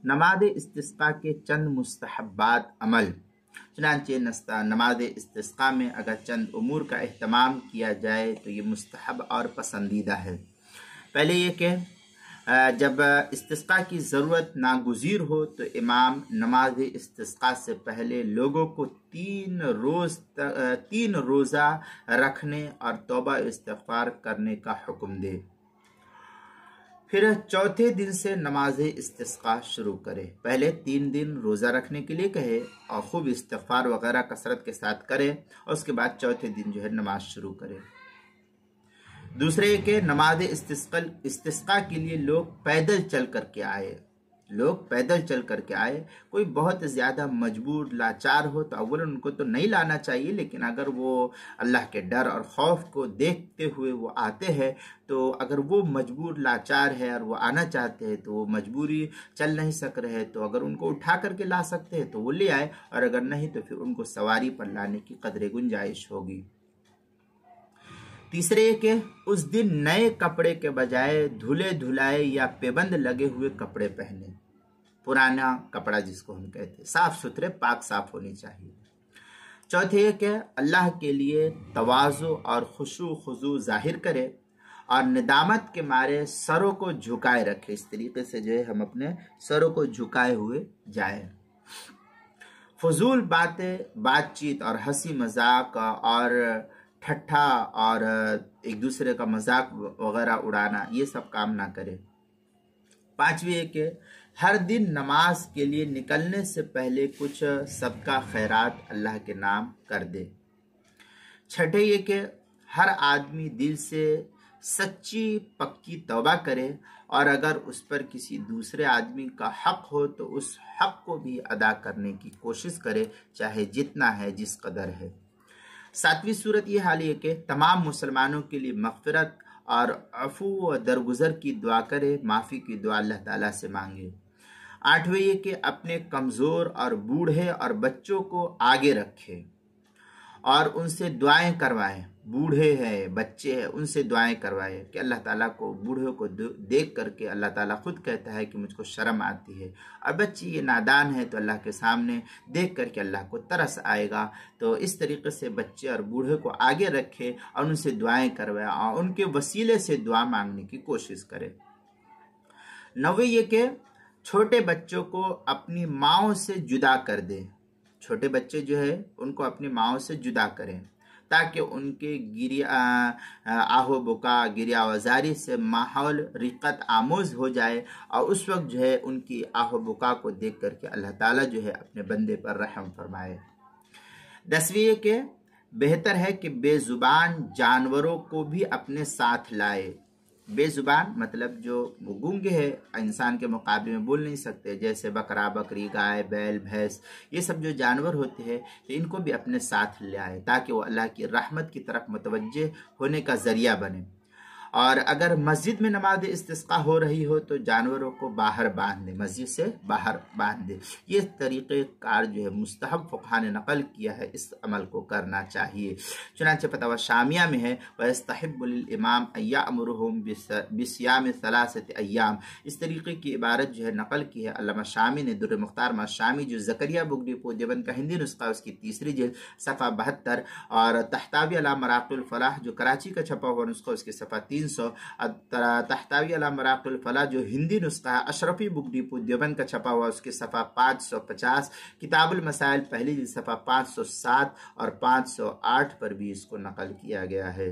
नमाज इस्तिस्का के चंद मुस्तहब्बात अमल। चुनांचे नमाज इस्तिस्का में अगर चंद उमूर का एहतमाम किया जाए तो ये मुस्तहब और पसंदीदा है। पहले ये कि जब इस्तिस्का की ज़रूरत नागुज़ीर हो तो इमाम नमाज इस्तिस्का से पहले लोगों को 3 रोज़ा रखने और तौबा इस्तिग़फ़ार करने का हुक्म दे। फिर चौथे दिन से नमाज इस्तिस्का शुरू करे। पहले 3 दिन रोज़ा रखने के लिए कहे और खूब इस्तिग़फ़ार वगैरह कसरत के साथ करे और उसके बाद चौथे दिन जो है नमाज शुरू करे। दूसरे के नमाज इस्तिस्का के लिए लोग पैदल चल करके आए। कोई बहुत ज़्यादा मजबूर लाचार हो तो अव्वल उनको तो नहीं लाना चाहिए, लेकिन अगर वो अल्लाह के डर और खौफ को देखते हुए वो आते हैं तो अगर वो मजबूर लाचार है और वो आना चाहते हैं तो वो मजबूरी चल नहीं सक रहे हैं तो अगर उनको उठा करके ला सकते हैं तो वो ले आए, और अगर नहीं तो फिर उनको सवारी पर लाने की कदरे गुंजाइश होगी। तीसरे के उस दिन नए कपड़े के बजाय धुले धुलाए या पेबंद लगे हुए कपड़े पहने। पुराना कपड़ा जिसको हम कहते हैं, साफ सुथरे पाक साफ होनी चाहिए। चौथे के अल्लाह के लिए तवाज़ु और खुशू खुजू जाहिर करे और निदामत के मारे सरों को झुकाए रखे। इस तरीके से जो है हम अपने सरों को झुकाए हुए जाए। फजूल बातचीत और हंसी मजाक और ठट्ठा और एक दूसरे का मजाक वगैरह उड़ाना, ये सब काम ना करे। पांचवी है कि हर दिन नमाज के लिए निकलने से पहले कुछ सबका खैरात अल्लाह के नाम कर दे। छठे ये कि हर आदमी दिल से सच्ची पक्की तौबा करे और अगर उस पर किसी दूसरे आदमी का हक हो तो उस हक को भी अदा करने की कोशिश करे, चाहे जितना है जिस कदर है। सातवीं सूरत ये हाल है कि तमाम मुसलमानों के लिए मग़फ़िरत और अफ़ू व दरगुज़र की दुआ करे, माफ़ी की दुआ अल्लाह ताला से मांगे। आठवें ये कि अपने कमज़ोर और बूढ़े और बच्चों को आगे रखे और उनसे दुआएं करवाएं। बूढ़े हैं, बच्चे हैं, उनसे दुआएं करवाएं कि अल्लाह ताला को, बूढ़ों को देख करके अल्लाह ताला खुद कहता है कि मुझको शर्म आती है, और बच्चे ये नादान है तो अल्लाह के सामने देख करके अल्लाह को तरस आएगा। तो इस तरीके से बच्चे और बूढ़े को आगे रखे और उनसे दुआएं करवाएं और उनके वसीले से दुआ मांगने की कोशिश करे। नौवीं ये कि छोटे बच्चों को अपनी माँओं से जुदा कर दे। छोटे बच्चे जो है उनको अपनी माँओं से जुदा करें ताकि उनके आहो बुका गिरिया वजारी से माहौल रिक़त आमोज हो जाए और उस वक्त जो है उनकी आहो बुका को देख करके अल्लाह ताला जो है अपने बंदे पर रहम फरमाए। 10वीं के बेहतर है कि बेजुबान जानवरों को भी अपने साथ लाए। बेजुबान मतलब जो गूंगे है, इंसान के मुकाबले में बोल नहीं सकते, जैसे बकरा बकरी गाय बैल भैंस, ये सब जो जानवर होते हैं तो इनको भी अपने साथ ले आए ताकि वो अल्लाह की रहमत की तरफ मुतवज्जे होने का ज़रिया बने। और अगर मस्जिद में नमाज इस्तिस्का हो रही हो तो जानवरों को बाहर बांध दे, मस्जिद से बाहर बांध दे। ये तरीक़े कार जो है मुस्तहब फ़ुक़हा ने नक़ल किया है, इस अमल को करना चाहिए। चुनांचे फतवा शामिया में है वयस्तहिब्बु लिल इमाम अय्यामुरुहुम बिसियाम सलासति अय्याम। इस तरीक़े की इबारत जो है नक़ल की है अल्लामा शामी ने दुर्र मुख्तार मा शामी, जो ज़करिया बुगडी देवबंद का हिंदी नुस्खा उसकी 3री जिल्द सफ़ा 72, और तहतावी अला मराक़िल फ़लाह जो कराची का छपा हुआ नुस्खा उसकी सफ़ा 300, तहतावी अला मराक़िल फ़लाह जो हिंदी नुस्खा है अशरफी बुक डिपो देवबंद का छपा हुआ उसके सफ़ा 550, किताबुल मसाइल पहली जिल्द सफ़ा 507 और 508 पर भी इसको नकल किया गया है।